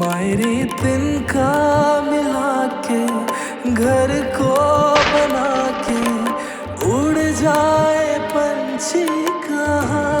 मायरी तिनका मिला के घर को बना के उड़ जाए पंछी कहाँ।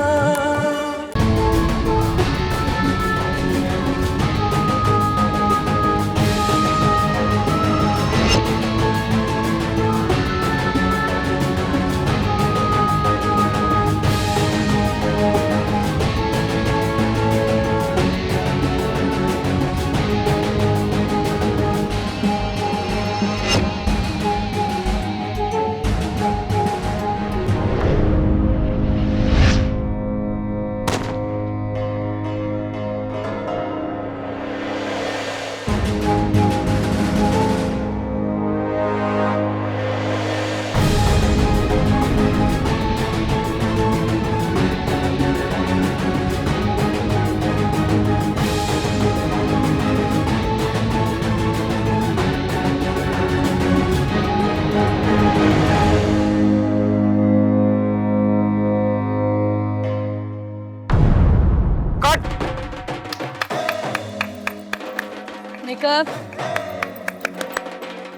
Makeup.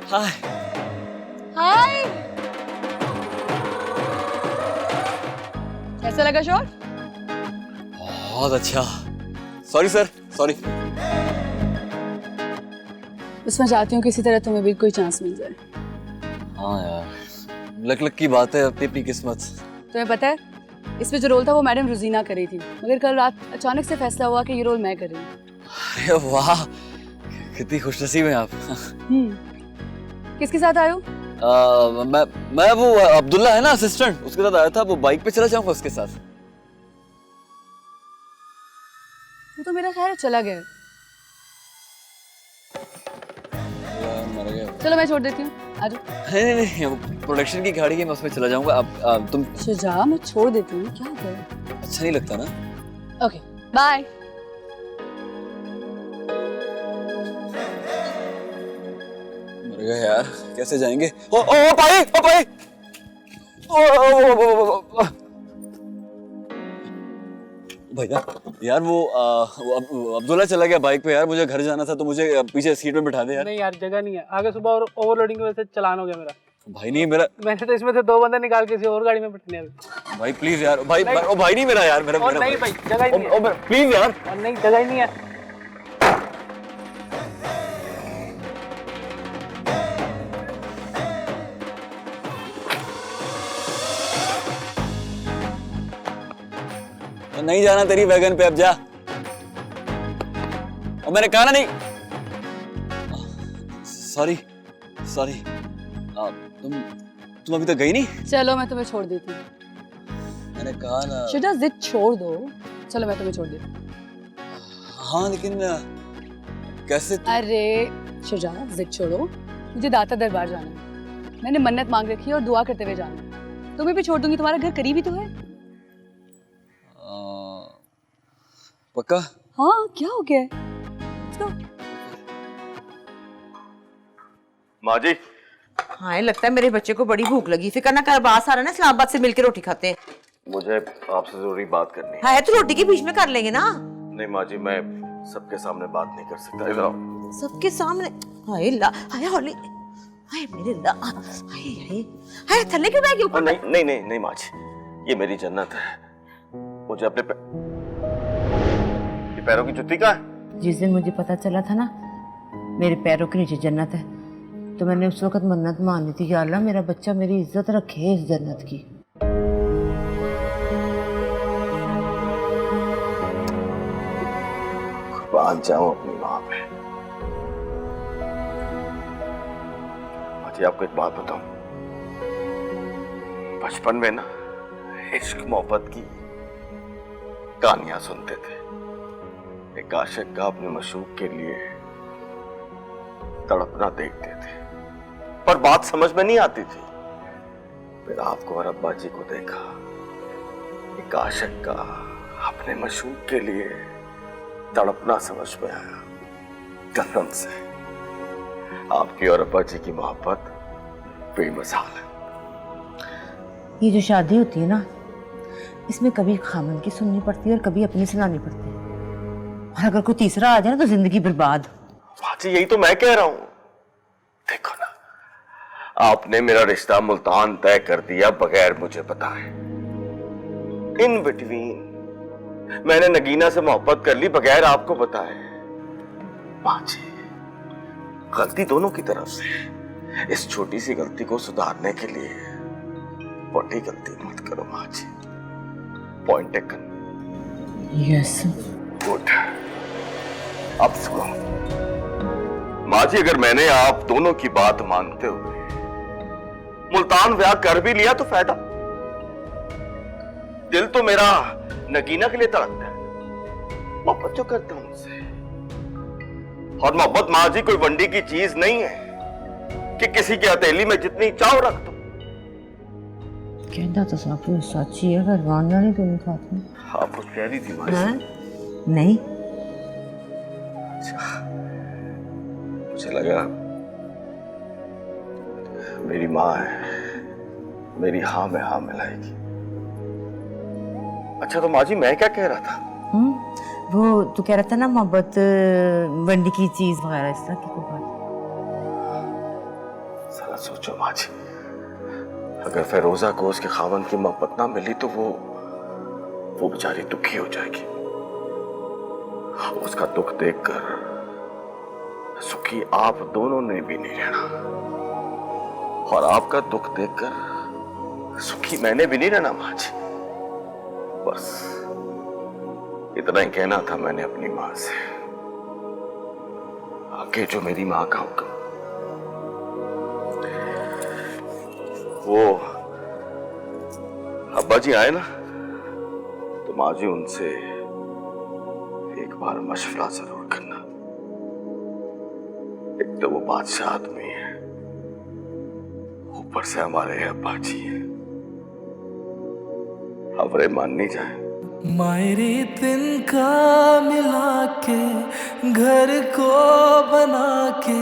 हाय। हाय। कैसा लगा शॉट? बहुत अच्छा। Sorry sir, sorry. बस मैं चाहती हूँ किसी तरह तुम्हें भी कोई चांस मिल जाए। हाँ यार, लक लक की बात है, अपनी अपनी किस्मत। तुम्हें पता है इसमें जो रोल था वो मैडम रुजीना कर रही थी, मगर कल रात अचानक से फैसला हुआ कि ये रोल मैं कर रही हूँ। अरे वाह, कितनी खुशनसीब हैं आप। किसके साथ आए हो? मैं वो अब्दुल्ला है ना असिस्टेंट, उसके साथ आया था। वो बाइक पे चला जाऊंगा उसके साथ। वो तो मेरा ख्याल है चला गया। मर गया। चलो मैं छोड़ देती हूँ, आ जाओ। नहीं नहीं नहीं, प्रोडक्शन की गाड़ी है, मैं उसमें चला जाऊंगा। अब तुम। शुजा, मैं छोड़ देती हूँ, क्या हो गया? अच्छा नहीं लगता ना? Okay bye. मर गया यार, कैसे जाएंगे? ओ ओ भाई, ओ भाई, ओ भैया यार, वो अब्दुल्ला चला गया बाइक पे यार। मुझे घर जाना था तो मुझे पीछे सीट में बिठा दे यार। नहीं यार, जगह नहीं है आगे। सुबह ओवरलोडिंग की वजह से चालान हो गया मेरा। भाई नहीं मेरा। मैंने तो इसमें से 2 बंदे निकाल के किसी और गाड़ी में बिठाने हैं। भाई प्लीज यार, भाई ओ भाई नहीं मेरा यार, मेरा और नहीं भाई, जगह ही नहीं है। प्लीज यार, और नहीं, जगह ही नहीं है। नहीं जाना तेरी वैगन पे, अब जा। और मैंने कहा ना नहीं। Sorry sorry. तुम अभी तक गई नहीं? चलो मैं तुम्हें छोड़ देती हूँ। मैंने कहा ना। शुजा जिद छोड़ दो, चलो मैं तुम्हें छोड़ देती हूँ। हाँ लेकिन कैसे अरे शुजा, जिद छोड़ो, मुझे दाता दरबार जाना है। मैंने मन्नत मांग रखी है और दुआ करते हुए जाना है। तुम्हें भी छोड़ दूंगी, तुम्हारा घर करीब ही तो है। पक्का? हाँ, क्या हो गया है? Let's go. माँ जी। हाँ, लगता है मेरे बच्चे को बड़ी भूख लगी। फिक्र ना कर, बास आ रहा है ना, इस्लामाबाद से मिलकर रोटी खाते हैं। मुझे आपसे जरूरी बात करनी है। हाँ, तो रोटी के बीच में कर लेंगे ना। नहीं माँ जी, मैं सबके सामने बात नहीं कर सकता। इधर आओ। सबके सामने? हाय ला, हाय होली, हाय मेरे ला, हाय हाय हाय, थल्ले क्यों बैठ गए ऊपर? नहीं नहीं नहीं नहीं माँ जी, ये मेरी जन्नत है। मुझे अपने पैरों की जुत्ती कहाँ है? जिस दिन मुझे पता चला था ना मेरे पैरों के नीचे जन्नत है, तो मैंने उस वक्त मन्नत मानी थी, या अल्लाह मेरा बच्चा मेरी इज्जत रखे इस जन्नत की। कुर्बान जाऊं अपनी माँ पे। माँ जी, आपको एक बात बताऊं। बचपन में ना इश्क मोहब्बत की कहानियां सुनते थे। एक आशिक का अपने मशूक के लिए तड़पना देखते थे, पर बात समझ में नहीं आती थी। फिर आपको और अब्बा जी को देखा, एक आशिक का अपने मशूक के लिए तड़पना समझ में आया। कसम से आपकी और अब्बा जी की मोहब्बत बेमिसाल है। ये जो शादी होती है ना, इसमें कभी खामन की सुननी पड़ती है और कभी अपनी सुनानी पड़ती है। और अगर कोई तीसरा आ जाए ना तो जिंदगी बर्बाद। बाजी यही तो मैं कह रहा हूं। देखो ना, आपने मेरा रिश्ता मुल्तान तय कर दिया बगैर मुझे बताए। इन बिटवीन मैंने नगीना से मोहब्बत कर ली बगैर आपको बताए। बाजी, गलती दोनों की तरफ से है। इस छोटी सी गलती को सुधारने के लिए बड़ी गलती मत करो बाजी। Point taken. यस। गुड। अब सुनो माँ जी, अगर मैंने आप दोनों की बात मानते हुए मुल्तान ब्याह कर भी लिया तो फायदा। दिल तो मेरा नगीना के लिए तड़पता है, मोहब्बत जो करता हूं उनसे। और मोहब्बत माँ जी कोई वंडी की चीज नहीं है कि किसी की हथेली में जितनी चाव रख दो। कहता तो सब कुछ सच ही है, पर मानना नहीं तुम साथ में। आप कुछ कह रही थी माँ जी? नहीं, अच्छा, मुझे लगा मेरी माँ है, मेरी हाँ में हाँ मिलाएगी। अच्छा तो माँ जी मैं क्या कह रहा था? वो तू कह रहा था ना मोहब्बत वंडी की चीज वगैरह इस तरह की कोई बात। जरा सोचो माँ जी, अगर फिरोजा को उसके खावन की मोहब्बत ना मिली तो वो बेचारी दुखी हो जाएगी। उसका दुख देखकर सुखी आप दोनों ने भी नहीं रहना, और आपका दुख देखकर सुखी मैंने भी नहीं रहना माँ जी। बस इतना ही कहना था मैंने अपनी माँ से। आगे जो मेरी माँ का हुक्म। वो अब्बा जी आए ना तो माँ जी उनसे एक बार मशवरा जरूर करना। एक तो वो बादशाह आदमी है, ऊपर से हमारे अब्बा जी हैं, हमारे मान नहीं जाए। मायरे तिनका मिला के घर को बना के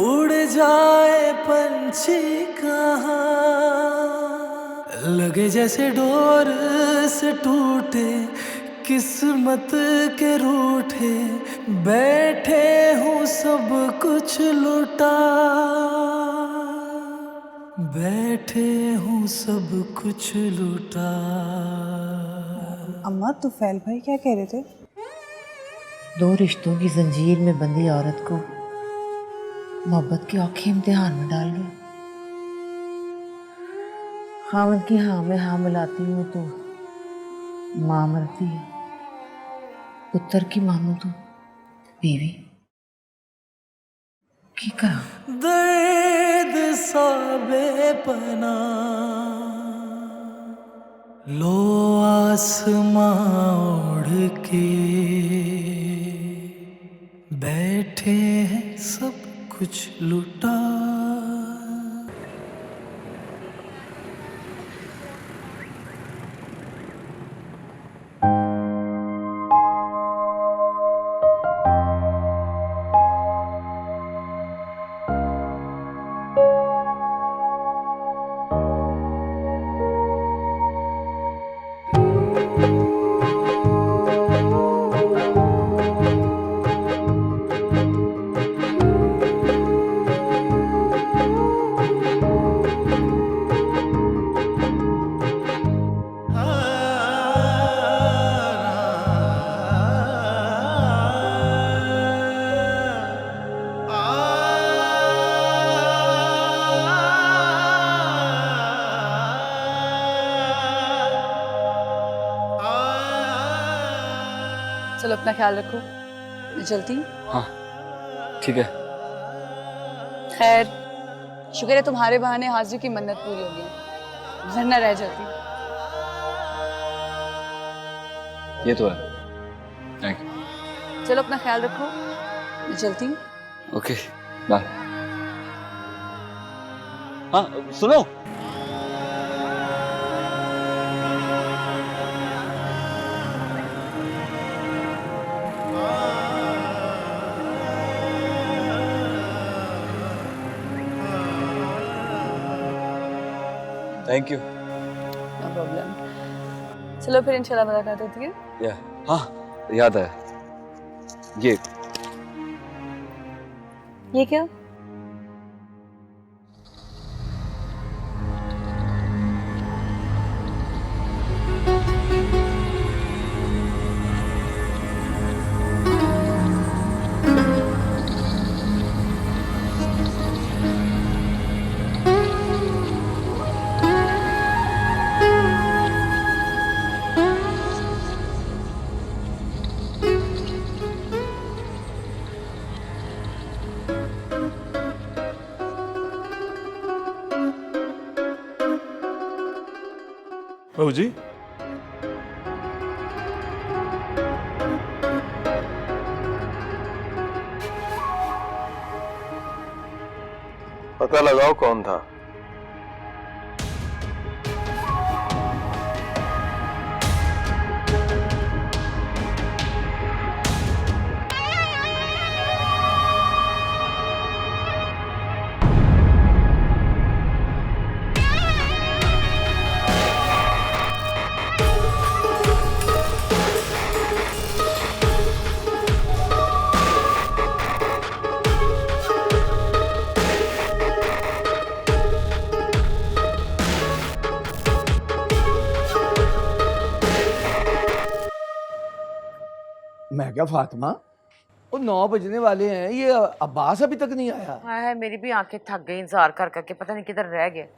उड़ जाए पंछी कहाँ, लगे जैसे डोर से टूटे किस्मत के रूठे, बैठे हूँ सब कुछ लुटा, बैठे हूँ सब कुछ लुटा। अम्मा तुफैल भाई क्या कह रहे थे? दो रिश्तों की जंजीर में बंधी औरत को मोहब्बत के औखे इम्तिहान में डाल गए। खामद की हाँ में हाँ मिलाती हूँ तो माँ मरती है, पुत्र की मानू तो बीवी। की कहा दर्द सा बेपना लो आसमां ओढ़ के, बैठे हैं सब कुछ लुटा। चलो अपना ख्याल रखो, मैं चलती हूँ। हाँ ठीक है। खैर शुक्र है तुम्हारे बहाने हाजिरी की मन्नत पूरी हो गई, वरना रह जाती। ये तो है। Thank you. चलो अपना ख्याल रखो, मैं चलती हूँ। Okay bye. हाँ सुनो, थैंक यू। No problem. चलो फिर इंशाल्लाह मुलाकात होती है। या हाँ याद है, ये क्या? बहू जी, पता लगाओ कौन था। मैं क्या फातिमा, वो 9 बजने वाले हैं, ये अब्बास अभी तक नहीं आया। हाय मेरी भी आंखें थक गई इंतजार कर करके, पता नहीं किधर रह गए।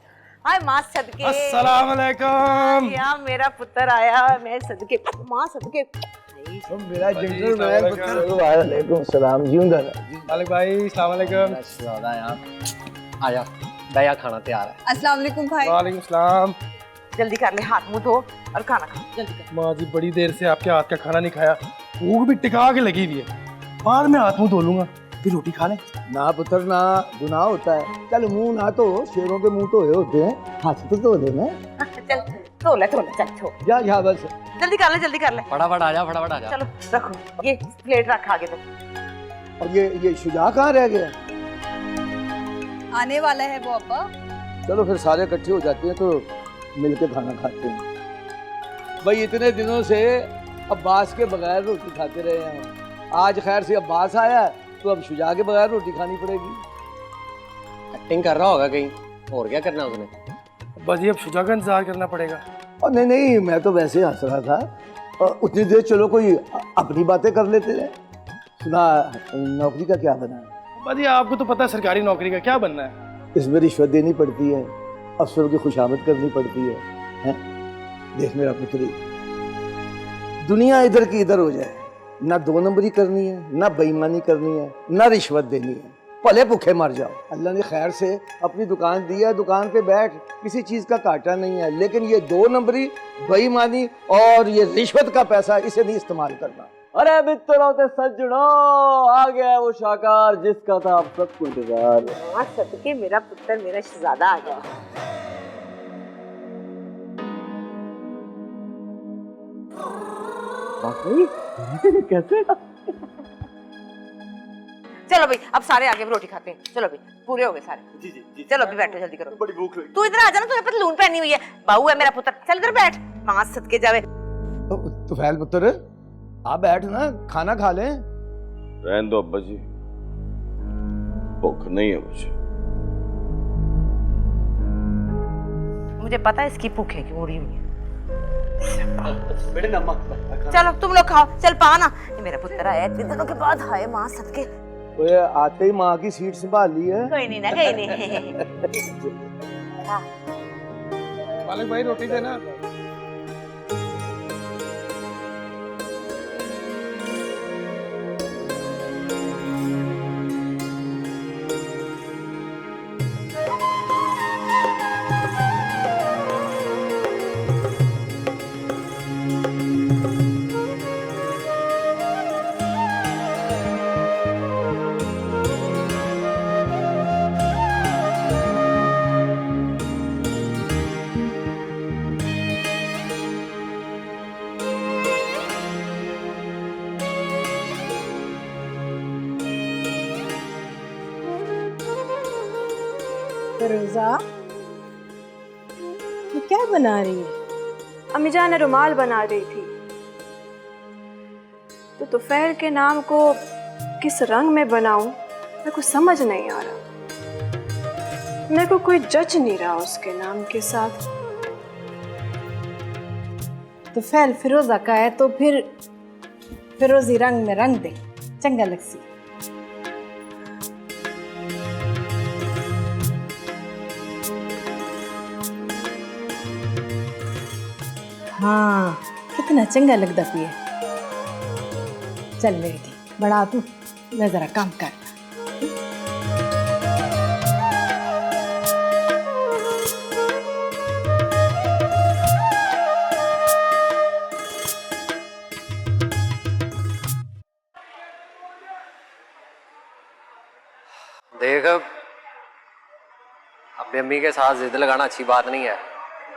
हाय माँ सदके। अस्सलाम वालेकुम। यार मेरा पुत्र आया, मैं सदके माँ सदके। तो मेरा जेंटलमैन पुत्र। वालेकुम सलाम, जिंदा रह। मालिक भाई अस्सलाम वालेकुम। आया दया, खाना तैयार है। अस्सलाम वालेकुम भाई। वालेकुम सलाम। जल्दी कर ले, हाथ मुंह धो और खाना खा, जल्दी कर। माँ जी बड़ी देर से आपके हाथ का खाना नहीं खाया, भूख भी टिका के लगी हुई है। बाद में हाथ मुंह धो लूंगा, फिर रोटी खा ले। ना पुत्र ना, गुनाह होता है। चल मुंह ना तो, शेरों के मुंह धोए होते हैं, हाथ तो धो लेना। चल धो ले चल छोड़। जा जा बस। जल्दी कर ले। फटाफट आ जा, फटाफट आ जा। चलो रखो, ये प्लेट रख आगे तो। और ये शुजा कहाँ रह गया? आने वाला है वो अब्बा। चलो फिर सारे इकट्ठे हो जाते हैं तो मिलके खाना खाते हैं। भाई इतने दिनों से अब्बास के बगैर रोटी खाते रहे हैं, आज खैर से अब्बास आया तो अब शुजा के बगैर रोटी खानी पड़ेगी। एक्टिंग कर रहा होगा कहीं, और क्या करना उसने। बस ये अब शुजा का इंतजार करना पड़ेगा। और नहीं, मैं तो वैसे ही हंस रहा था। और उतनी देर चलो कोई अपनी बातें कर लेते हैं। सुना नौकरी का क्या बना है? बस ये आपको तो पता है सरकारी नौकरी का क्या बनना है। इसमें रिश्वत देनी पड़ती है, अफसरों की खुशामद करनी पड़ती है, हैं? देख मेरा पुत्री, दुनिया इधर की इधर हो जाए, ना 2 नंबरी करनी है, ना बेईमानी करनी है, ना रिश्वत देनी है, भले भूखे मर जाओ। अल्लाह ने खैर से अपनी दुकान दी है, दुकान पे बैठ, किसी चीज़ का काटा नहीं है। लेकिन ये 2 नंबरी, बेईमानी और ये रिश्वत का पैसा, इसे नहीं इस्तेमाल करना। अरे मित्रों ते सज्जनों, आ गया है वो शाहकार जिसका था आप सबको इंतजार। माँ सदके मेरा पुत्र, मेरा शहजादा आ गया। कैसे? चलो भाई अब सारे आगे रोटी खाते हैं। चलो भाई पूरे हो गए सारे। जी। चलो अभी बैठो, जल्दी करो। बड़ी भूख लगी। तू इधर आ जा ना, तूने पतलून पहनी हुई है, बहू है मेरा पुत्र। चल इधर बैठ, माँ सदके जावे। तो फैल पुत्र आप बैठ ना, खाना खा लें। रहने दो अब्बा जी, भूख नहीं है मुझे पता है इसकी भूख है क्यों उड़ी हुई है। बेटे नमक। चलो तुम लोग खाओ, चल पा ना। ये मेरा पुत्र आया इतने दिनों के बाद, हाय माँ सदके। तो ये आते ही माँ की सीट संभाल ली है। कोई नहीं ना, कोई नहीं। मालिक भाई रोटी देना। रोजा, ये क्या बना रही है? अम्मी जान रुमाल बना रही थी तो तुफैल के नाम को किस रंग में बनाऊं मेरे को समझ नहीं आ रहा। मेरे को कोई जज नहीं रहा उसके नाम के साथ। तो फैल फिरोजा का है तो फिर फिरोजी रंग में रंग दे, चंगा लगसी। हाँ कितना चंगा लगता पिए। चल मेरी थी बड़ा तू, मैं जरा काम कर। देख, अब अम्मी के साथ जिद लगाना अच्छी बात नहीं है,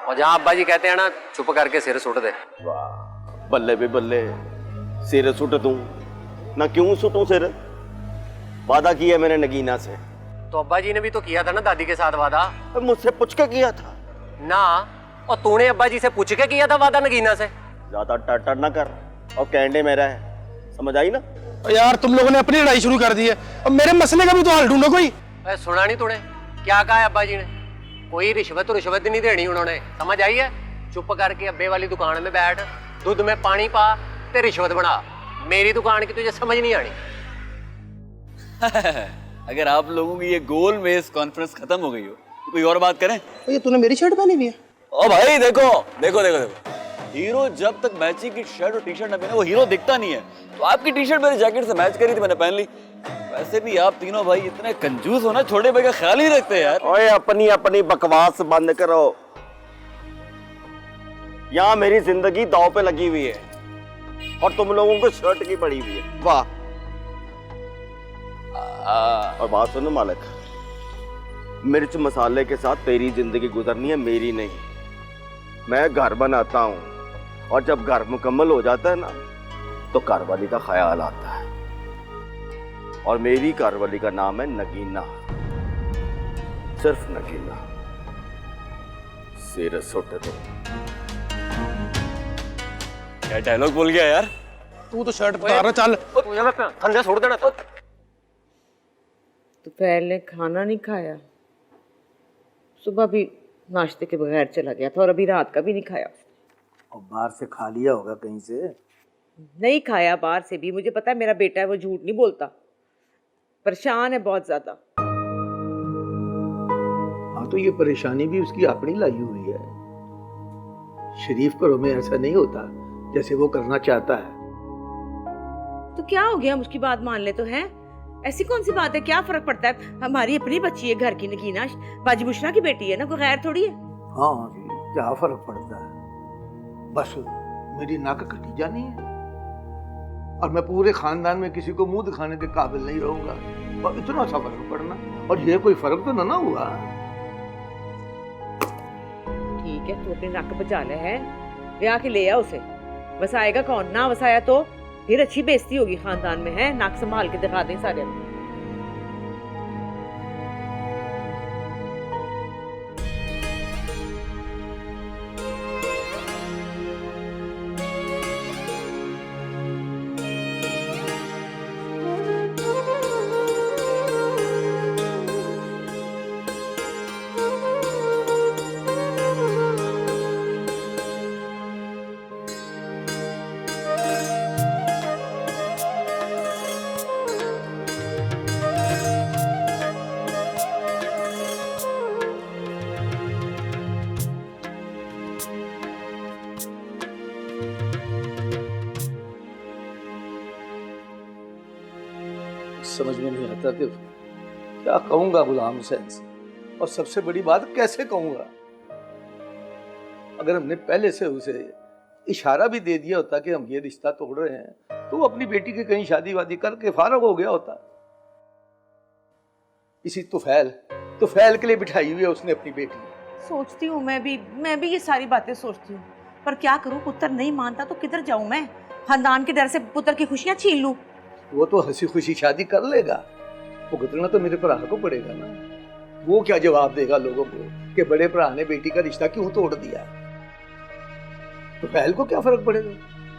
और जहाँ अब्बा जी कहते हैं ना चुप करके सिर सुट दे। वाह बल्ले भी बल्ले, सिर सुट दूं ना, क्यों सुटूं सिर? वादा किया मैंने नगीना से। तो अब्बा जी ने भी तो किया था ना दादी के साथ वादा। मुझसे पूछ के किया था ना, और तूने अब्बा जी से पूछ के किया था वादा नगीना से। ज्यादा टटर ना कर, और कैंडे मेरा है, समझ आई ना? यार तुम लोगों ने अपनी लड़ाई शुरू कर दी है, अब मेरे मसले का भी तो हल ढूंढो कोई। सुना नहीं तूने क्या कहा है अब्बा जी ने? कोई रिश्वत नहीं देनी उन्होंने, समझ आई है? चुप करके अब्बे वाली दुकान में बैठ, दूध में पानी पा ते रिश्वत बना। मेरी दुकान की तुझे समझ नहीं आनी। अगर आप लोगों की ये गोल मेज कॉन्फ्रेंस खत्म हो गई हो तो कोई और बात करें। ये तूने मेरी शर्ट पहनी हुई है। ओ भाई देखो देखो देखो देखो, हीरो जब तक मैचिंग की शर्ट और टी शर्ट ना पहने वो हीरो दिखता नहीं है। तो आपकी टी शर्ट मेरी जैकेट से मैच करी थी, मैंने पहन ली। वैसे भी आप तीनों भाई इतने कंजूस हो ना, छोटे भाई का ख्याल ही रखते यार। ओए अपनी अपनी बकवास बंद करो, यहाँ मेरी जिंदगी दांव पे लगी हुई है और तुम लोगों को शर्ट की पड़ी हुई है। वाह। और बात सुनो मालिक, मिर्च मसाले के साथ तेरी जिंदगी गुजरनी है, मेरी नहीं। मैं घर बनाता हूं और जब घर मुकम्मल हो जाता है ना तो घरवाली का ख्याल आता है, और मेरी घरवाली का नाम है नगीना, सिर्फ नगीना। सिर सुट दो। क्या डायलॉग बोल गया यार। तू तो शर्ट बता रहा, चल थंडा छोड़ देना। तो पहले खाना नहीं खाया, सुबह भी नाश्ते के बगैर चला गया था, और अभी रात का भी नहीं खाया। और बाहर से खा लिया होगा कहीं से। नहीं खाया बाहर से भी, मुझे पता है मेरा बेटा है वो झूठ नहीं बोलता, परेशान है बहुत ज्यादा। हाँ तो ये परेशानी भी उसकी अपनी लाई हुई है। शरीफ घरों में ऐसा नहीं होता जैसे वो करना चाहता है। तो क्या हो गया, हम उसकी बात मान ले तो है, ऐसी कौन सी बात है, क्या फर्क पड़ता है? हमारी अपनी बच्ची है घर की, नगीना बाजी बुशरा की बेटी है ना, कोई गैर थोड़ी है। हाँ जी, क्या फर्क पड़ता है, बस मेरी नाक कटी जानी है और मैं पूरे खानदान में किसी को मुंह दिखाने के काबिल नहीं रहूंगा, और इतना सा फर्क पड़ना, और ये कोई फर्क तो ना हुआ। ठीक है, तू अपनी नाक बचा ले है, ब्याह के ले आ उसे, वसाएगा कौन? ना वसाया तो फिर अच्छी बेइज्जती होगी खानदान में, है नाक संभाल के दिखा दें सारे। समझ में नहीं आता कि क्या कहूंगा गुलाम हुसैन से, और सबसे बड़ी बात कैसे कहूंगा। अगर हमने पहले से उसे इशारा भी दे दिया होता कि हम ये रिश्ता तोड़ रहे हैं तो वो अपनी बेटी की कहीं शादी वादी करके फारग हो गया होता। इसी तुफैल के लिए बिठाई हुई है उसने अपनी बेटी। सोचती हूँ मैं भी ये सारी बातें सोचती हूँ, पर क्या करूँ, पुत्र नहीं मानता तो किधर जाऊँ मैं? खानदान के डर से पुत्र की खुशियाँ छीन लूँ। वो तो हंसी खुशी शादी कर लेगा, भुगतना तो मेरे भरा को पड़ेगा ना। वो क्या जवाब देगा लोगों को कि बड़े भरा ने बेटी का रिश्ता क्यों तोड़ दिया। तुफैल को क्या फर्क पड़ेगा?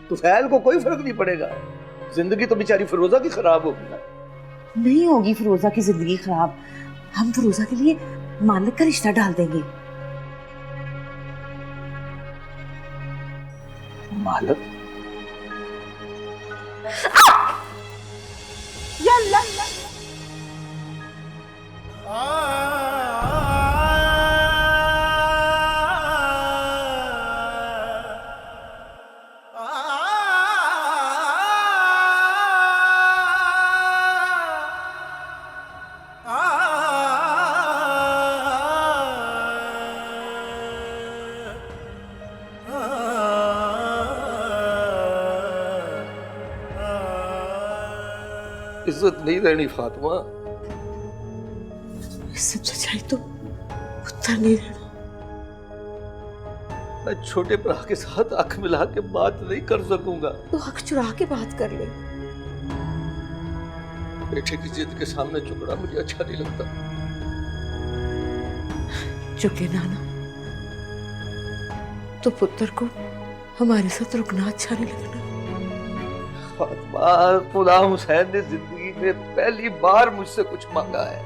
तुफैल को कोई फर्क नहीं पड़ेगा, जिंदगी तो बेचारी फिरोजा की खराब होगी ना। नहीं होगी फिरोजा की जिंदगी खराब। हम फिरोजा के लिए मालिक का रिश्ता डाल देंगे। मालिक? इज्जत नहीं रहनी फातिमा। सब सच्चाई तो पुत्र नहीं रहना। मैं छोटे भरा के साथ आंख मिला के बात नहीं कर सकूंगा। तो हक चुरा के बात कर ले। बेटे की जिद के सामने झुकना मुझे अच्छा नहीं लगता। झुके नाना तो पुत्र को हमारे साथ रुकना अच्छा नहीं लगना। फातिमा, गुलाम हुसैन ने जिंदगी में पहली बार मुझसे कुछ मांगा है।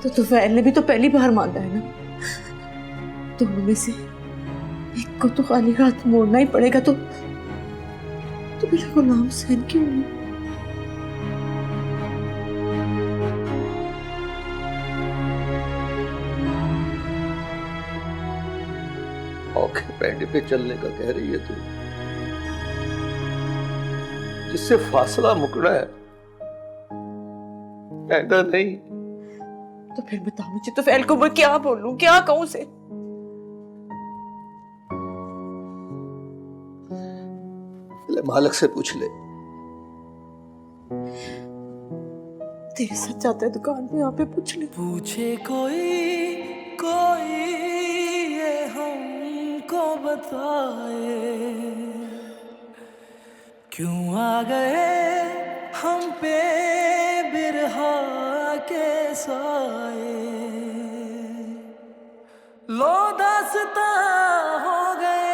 तो तुफैल ने भी तो पहली बार मांगा है ना। दोनों में से एक को तो खाली हाथ मोड़ना ही पड़ेगा। तो मेरा गुलाम हुसैन क्यों नहीं? औखे पैंडे पे चलने का कह रही है तू, जिससे फासला मुकना है, पैंडा नहीं। तो फिर बता मुझे तुफैल को मैं क्या बोलूं, क्या कहूं उसे? मालिक से पूछ ले। तेरे साथ जाता है दुकान पे, यहाँ पे पूछ ले। पूछे कोई ये हमको बताए, क्यों आ गए हम पे बिरहा के साए। लो दास्ता हो गए,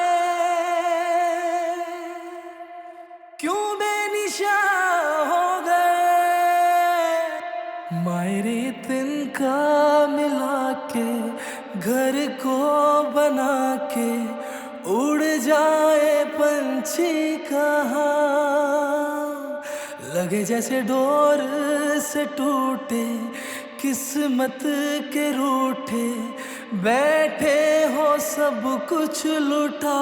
क्यों बेनिशा हो गए। मायरे तिनका मिला के घर को बना के उड़ जाए पंछी कहाँ। लगे जैसे डोर से टूटे किस्मत के रूठे, बैठे हो सब कुछ लुटा,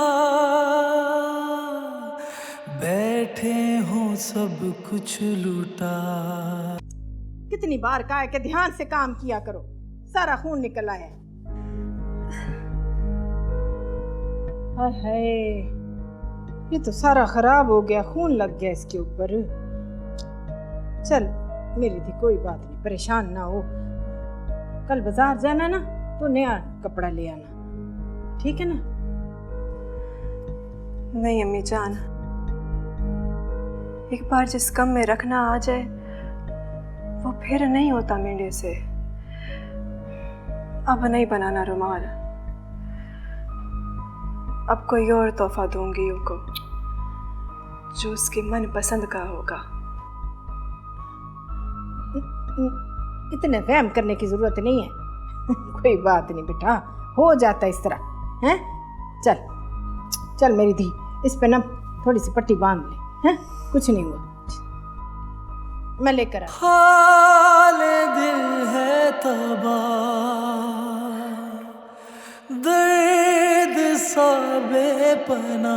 बैठे हो सब कुछ लुटा। कितनी बार कहा है कि ध्यान से काम किया करो, सारा खून निकल आया। हाय, ये तो सारा खराब हो गया, खून लग गया इसके ऊपर। चल मेरी थी, कोई बात नहीं, परेशान ना हो। कल बाजार जाना ना तो नया कपड़ा ले आना, ठीक है ना? नहीं अम्मी जान, एक बार जिस कम में रखना आ जाए वो फिर नहीं होता मेंढे से। अब नहीं बनाना रुमाल, अब कोई और तोहफा दूंगी उनको जो उसके मन पसंद का होगा। इतने वहम करने की जरूरत नहीं है। कोई बात नहीं बेटा, हो जाता इस तरह है। चल चल मेरी धी, इस पे ना थोड़ी सी पट्टी बांध ले, हैं? कुछ नहीं हुआ, मैं लेकर आ। हाल दिल है तबाह, दर्द सा बेपना।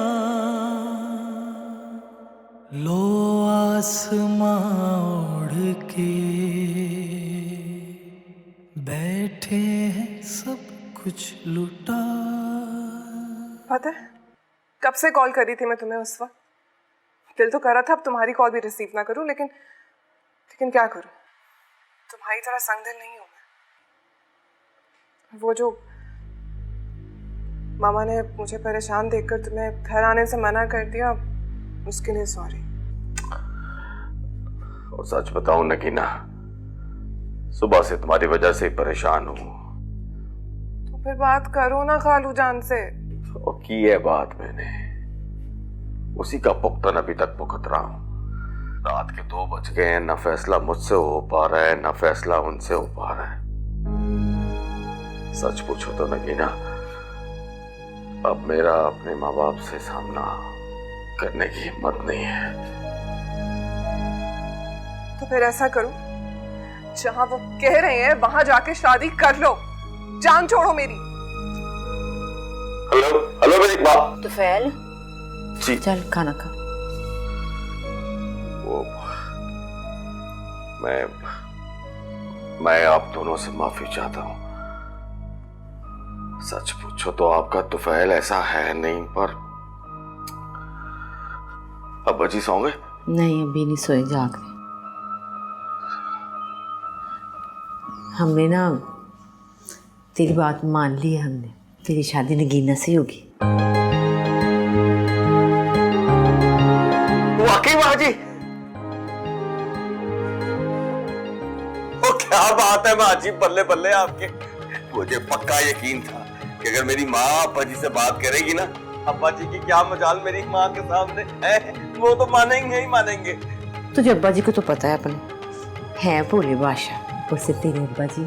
लो आसमां ओढ़ के बैठे हैं सब कुछ लुटा। पता है कब से कॉल करी थी मैं तुम्हें उस वक्त। दिल तो कर रहा था अब तुम्हारी कॉल भी रिसीव ना करूं, लेकिन क्या करूं, तुम्हारी तरह संगदिल नहीं हूं मैं। वो जो मामा ने मुझे परेशान देखकर तुम्हें घर आने से मना कर दिया, उसके लिए सॉरी। और सच बताऊं नगीना, सुबह से तुम्हारी वजह से परेशान हूं। तो फिर बात करो ना खालू जान से। तो की है बात मैंने, उसी का पुख्तन अभी तक भुगत रहा हूं। रात के 2 बज गए हैं, ना फैसला मुझसे हो पा रहा है ना फैसला उनसे हो पा रहा है। सच पूछो तो नगीना, अब मेरा अपने माँ बाप से सामना करने की हिम्मत नहीं है। तो फिर ऐसा करो, जहां वो कह रहे हैं वहां जाके शादी कर लो, जान छोड़ो मेरी। हेलो हेलो मेरी बात। तुफैल जी चल खाना खा। वो मैं आप दोनों से माफी चाहता हूँ। सच पूछो तो आपका तुफैल ऐसा है नहीं, पर अब्बा जी सो गए? नहीं अभी नहीं सोए, जाग रहे। हमने ना तेरी बात मान ली है, हमने तेरी शादी नगीना से होगी। वाकई माँ जी? ओ क्या बात है माँ जी, बल्ले बल्ले आपके। मुझे पक्का यकीन था कि अगर मेरी माँ अब्बा जी से बात करेगी ना, अब्बा जी की क्या मजाल मेरी माँ के सामने है, वो तो मानेंगे ही मानेंगे। तुझे अब्बा जी को तो पता है अपने है भोले बादशाह, उससे तेरे अब्बा जी।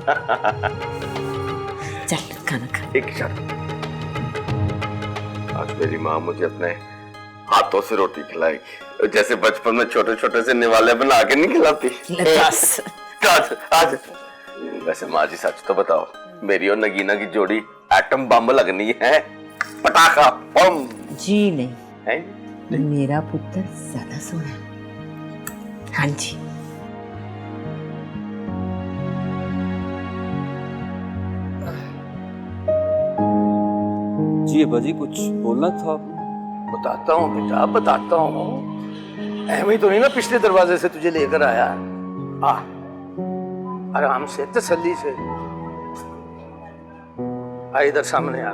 चल खाना खा। एक शर्त, आज मेरी माँ मुझे अपने हाथों से रोटी खिलाएगी, जैसे बचपन में छोटे छोटे से निवाले बना के नहीं खिलाती। आज आज वैसे माँ जी सच तो बताओ, मेरी और नगीना की जोड़ी एटम बम लगनी है, पटाखा बम। जी नहीं है? मेरा पुत्र ज्यादा सोना है। हाँ जी। जी अब्बा जी कुछ बोलना था? बताता हूँ बेटा, बताता हूँ। अहमी तो नहीं ना पिछले दरवाजे से तुझे लेकर आया। आ आराम से, तसल्ली से आ, इधर सामने आ,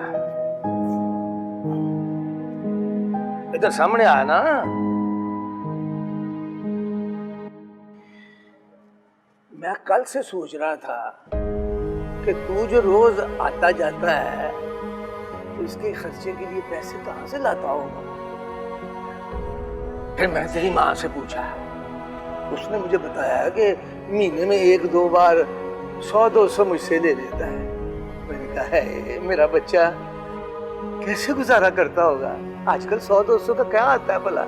इधर सामने आ ना। मैं कल से सोच रहा था कि तू जो रोज आता जाता है तो इसके खर्चे के लिए पैसे कहाँ से लाता होगा। फिर मैंने तेरी माँ से पूछा, उसने मुझे बताया कि महीने में 1-2 बार 100-200 मुझसे ले लेता है। मैंने कहा है मेरा बच्चा कैसे गुजारा करता होगा, आजकल 100-200 का क्या आता है भला।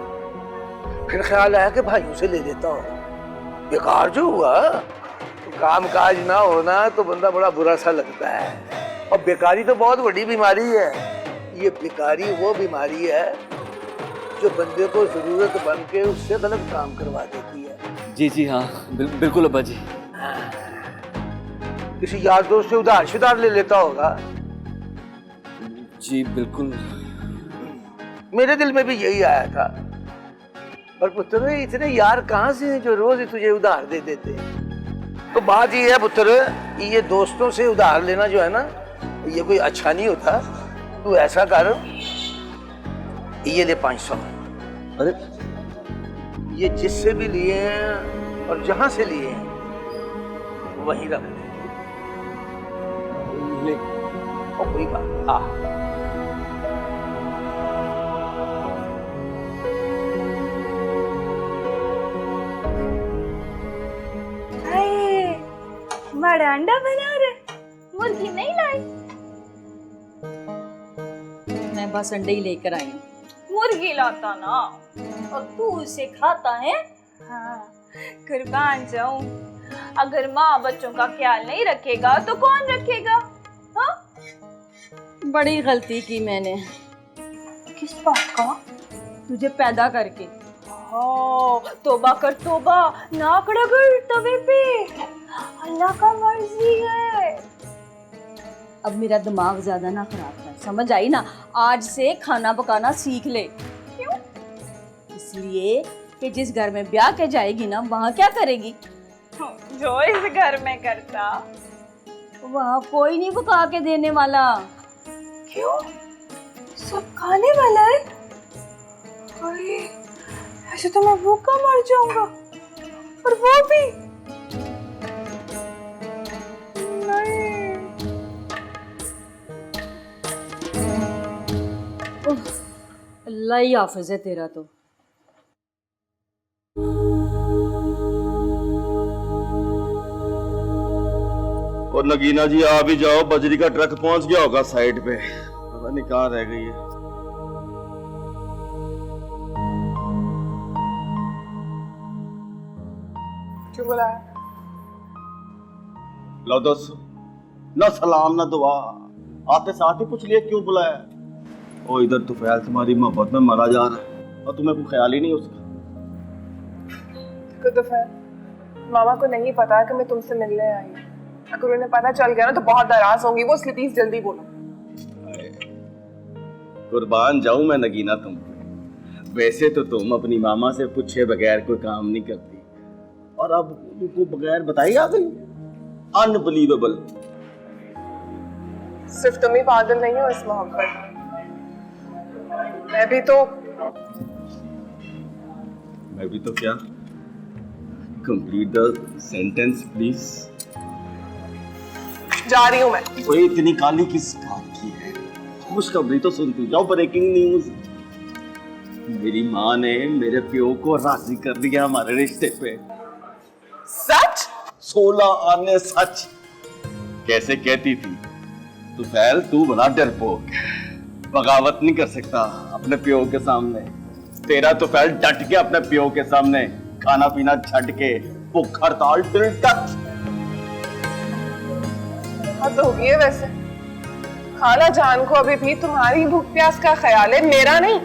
फिर ख्याल आया कि भाइयों से ले लेता होगा। बेकार जो हुआ, तो काम काज ना होना तो बंदा बड़ा बुरा सा लगता है। और बेकारी तो बहुत बड़ी बीमारी है। ये बेकारी वो बीमारी है जो बंदे को जरूरत बन के उससे गलत काम करवा देती है। जी जी हाँ बिल्कुल अब्बा जी। किसी यार दोस्त से उधार शुधार ले लेता होगा। जी बिल्कुल। मेरे दिल में भी यही आया था, पर पुत्र इतने यार कहाँ से हैं जो रोज तुझे उधार दे देते। तो बात ये है पुत्र, ये दोस्तों से उधार लेना जो है ना, ये कोई अच्छा नहीं होता। तू ऐसा कर, ये ले 500। अरे ये जिससे भी लिए हैं और जहां से लिए हैं वहीं रख ले। और कोई बात आ बड़ा अंडा बना रहे, मुर्गी नहीं लाई? मैं बस अंडे ही लेकर आई हूँ। मुर्गी लाता ना, और तू उसे खाता है? हाँ, कुर्बान जाऊं। अगर माँ बच्चों का ख्याल नहीं रखेगा तो कौन रखेगा? हाँ? बड़ी गलती की मैंने। किस बात का? तुझे पैदा करके। तोबा कर तोबा, नाक रगड़ तवे पे। अल्लाह का मर्जी है। अब मेरा दिमाग ज्यादा ना खराब कर, समझ आई ना? आज से खाना पकाना सीख ले। क्यों? इसलिए कि जिस घर में ब्याह के जाएगी ना, वहाँ क्या करेगी? जो इस घर में करता, वहाँ कोई नहीं पका के देने वाला। क्यों? सब खाने वाला है? अरे ऐसे तो मैं भूखा मर जाऊंगा। और वो भी नहीं। अल्लाह ही हाफिज है तेरा तो। और नगीना जी आ भी जाओ, बजरी का ट्रक पहुंच गया होगा साइड पे, पता नहीं कहाँ रह गई है। क्यों बुलाया? लो दोस्त, ना सलाम ना दुआ, आते साथ ही पूछ लिया क्यों बुलाया। ओ इधर तो ख्याल तुम्हारी मोहब्बत में मरा जा रहा है और तुम्हें कोई ख्याल ही नहीं उसका। तो फिर मामा को नहीं पता कि मैं तुमसे मिलने आई हूँ। अगर उन्हें पता चल गया ना तो बहुत नाराज होंगी वो, इसलिए प्लीज जल्दी बोलो। कुर्बान जाऊं मैं नगीना तुम, वैसे तो तुम अपनी मामा से पूछे बगैर कोई काम नहीं करती, और अब उनको बगैर बताई आ गई। अनबिलीवेबल। सिर्फ तुम ही पागल नहीं हो इस मोहब्बत, मैं भी तो क्या? Complete the sentence please. जा रही हूँ मैं। कोई इतनी काली किस बात की है? खुशखबरी तो सुनती जाओ, ब्रेकिंग न्यूज। मेरी माँ ने मेरे प्यो को राजी कर दिया हमारे रिश्ते पे। सच? 16 आने सच। कैसे कहती थी तू फैल, तू बड़ा डरपोक, बगावत नहीं कर सकता अपने प्यो के सामने। तेरा तो फैल डट के अपने प्यो के सामने, खाना पीना छट के, भूख हड़ताल दिल तक। हद हो गई है वैसे। खाला जान को अभी भी तुम्हारी भूख प्यास का ख्याल है, मेरा नहीं।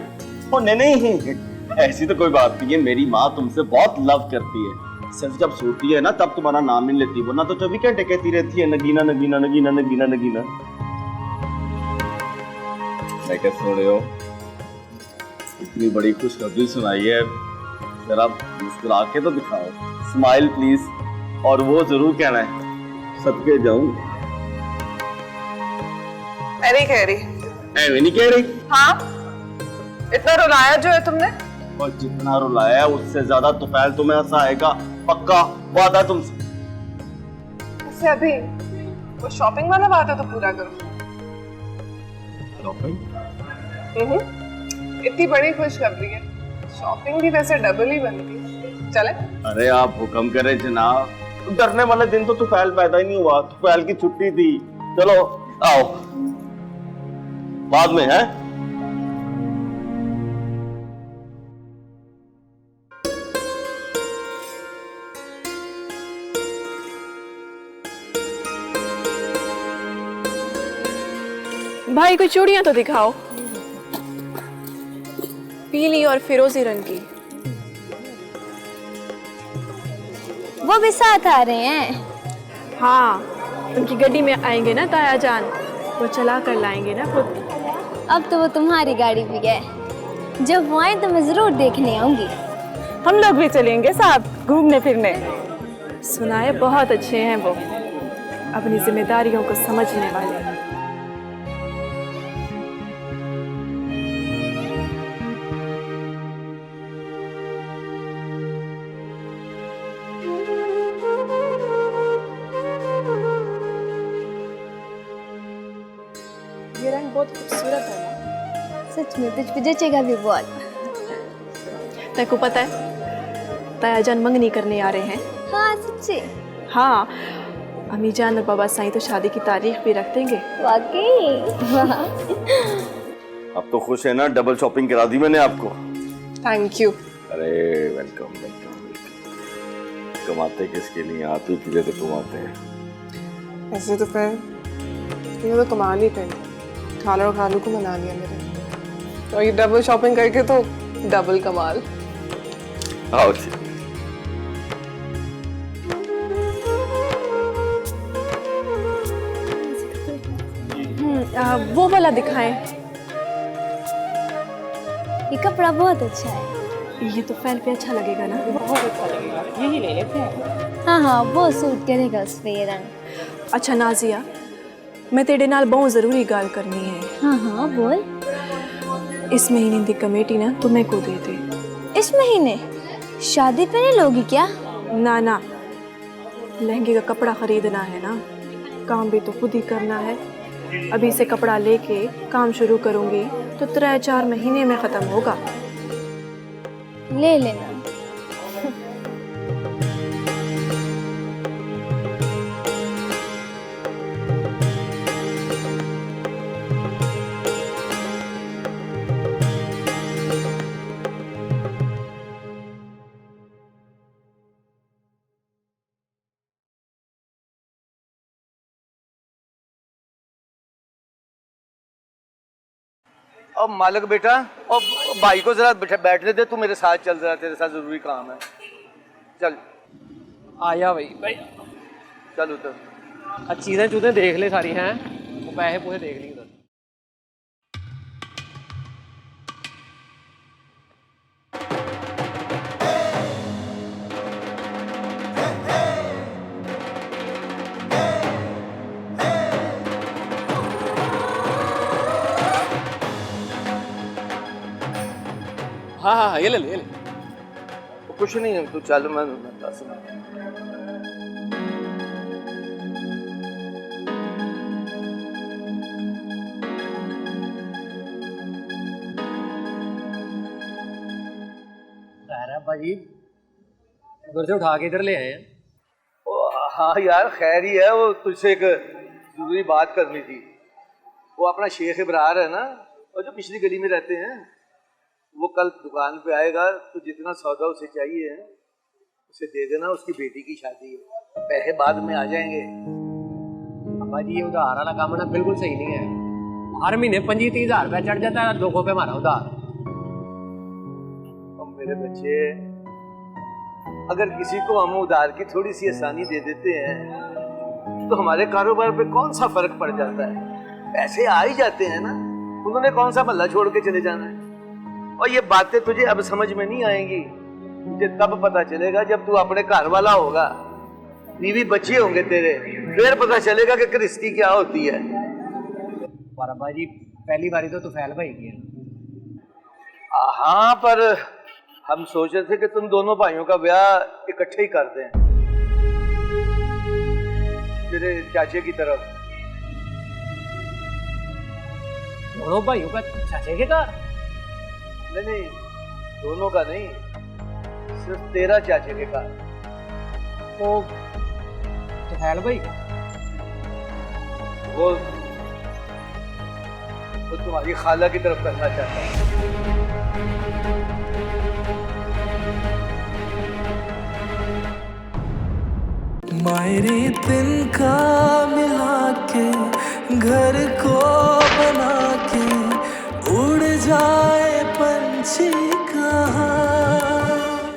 नहीं, ऐसी तो कोई बात नहीं है। मेरी माँ तुमसे बहुत लव करती है, सिर्फ जब सोती है ना तब तुम्हारा नाम नहीं लेती, वरना तो 24 घंटे कहती रहती है नगीना नगीना नगीना नगीना नगीना। मैं क्या सुन रहे हो? इतनी बड़ी खुशखबरी सुनाई है, जरा मुस्कुरा के तो दिखाओ, स्माइल प्लीज। और वो जरूर कहना है सबके जाऊं। नहीं कह रही। नहीं कह रही? हाँ, इतना रुलाया जो है तुमने। और जितना रुलाया है उससे ज्यादा तो फैल तुम्हें हंसाएगा, पक्का वादा तुमसे। इससे अभी वो शॉपिंग वाला वादा तो पूरा करो। शॉपिंग? इतनी बड़ी खुशखबरी है, शॉपिंग भी वैसे डबल ही बनती। चले? अरे आप हुक्म करें जनाब। डरने वाले दिन तो तुफैल पैदा ही नहीं हुआ, तुफैल की छुट्टी थी। चलो आओ, बाद में है। भाई को चूड़ियां तो दिखाओ, पीली और फिरोजी रंग की। वो भी साथ आ रहे हैं। हाँ, उनकी गड्डी में आएंगे ना ताया जान, वो चला कर लाएंगे ना खुद। अब तो वो तुम्हारी गाड़ी भी है, जब वो आए तो मैं जरूर देखने आऊंगी। हम लोग भी चलेंगे साथ घूमने फिरने। सुना है बहुत अच्छे हैं वो, अपनी जिम्मेदारियों को समझने वाले। ये रंग बहुत खूबसूरत है ना? सच में तुझ पे जचेगा भी बहुत। तेरे को पता है ताया जान मंगनी करने आ रहे हैं? हाँ सच्ची? हाँ, अम्मी जान और बाबा साईं तो शादी की तारीख भी रख देंगे। वाकई? अब तो खुश है ना? डबल शॉपिंग करा दी मैंने आपको। Thank you. अरे वेलकम वेलकम वेलकम। कमाते किसके लिए? आप ही के लिए तो कमाते हैं। ऐसे तो फिर तो कमाल ही कर, खाला और खालू को मना लिया मेरे, और ये डबल शॉपिंग करके तो डबल कमाल। आओ जी। वो वाला दिखाएं। ये कपड़ा बहुत अच्छा है। ये तो फैल पे अच्छा लगेगा ना? बहुत अच्छा लगेगा, यही ले लेते हैं। हाँ हाँ, वो सूट करेगा उस पे ये रंग। अच्छा नाजिया, मैं तेरे नाल बहुत जरूरी गाल करनी है। हाँ हाँ बोल। इस महीने की कमेटी ना तुम्हें को दे दे। इस महीने? शादी पे नहीं लोगी क्या? ना ना, लहंगे का कपड़ा खरीदना है ना, काम भी तो खुद ही करना है। अभी से कपड़ा लेके काम शुरू करूंगी तो 3-4 महीने में खत्म होगा। ले लेना। और मालिक बेटा, और भाई को जरा बैठने दे, तू मेरे साथ चल, रहा तेरे साथ जरूरी काम है। चल आया भाई भाई, चल उधर। चीजें चूजें देख ले सारी हैं, वो पैसे पूसे देख ली उधर। हाँ हाँ हाँ, ये ले ले, ये ले। कुछ नहीं है, तू चल, मैं बता सुना। अब्बा जी उधर से उठा के इधर ले आए हैं। हाँ यार खैर ही है, वो तुझसे एक जरूरी बात करनी थी। वो अपना शेख इब्रार है ना, और जो पिछली गली में रहते हैं, वो कल दुकान पे आएगा, तो जितना सौदा उसे चाहिए है उसे दे देना। उसकी बेटी की शादी है, पैसे बाद में आ जाएंगे। अब्बा जी ये उधार वाला काम ना बिल्कुल सही नहीं है। हर महीने 25-30 हजार रुपया चढ़ जाता है लोगों पे हमारा उधार। मेरे बच्चे, अगर किसी को हम उधार की थोड़ी सी आसानी दे देते हैं तो हमारे कारोबार पे कौन सा फर्क पड़ जाता है। पैसे आ ही जाते हैं ना, उन्होंने कौन सा मल्ला छोड़ के चले जाना है। और ये बातें तुझे अब समझ में नहीं आएंगी, तुझे तब पता चलेगा जब तू अपने घर वाला होगा, बीवी बच्चे होंगे तेरे, फिर पता चलेगा कि गृहस्थी क्या होती है। पर अब्बा जी पहली बारी तो तुफैल भाई की है। हाँ, पर हम सोच रहे थे कि तुम दोनों भाइयों का ब्याह इकट्ठे ही कर दें, तेरे चाचे की तरफ। दोनों भाइयों का चाचे के घर? नहीं, दोनों का नहीं, सिर्फ तेरा चाचे के घर। तो तुफैल भाई वो तुम्हारी खाला की तरफ करना चाहता है। मायरी तिनका मिला के घर को बना के उड़ जाए पंछी कहाँ।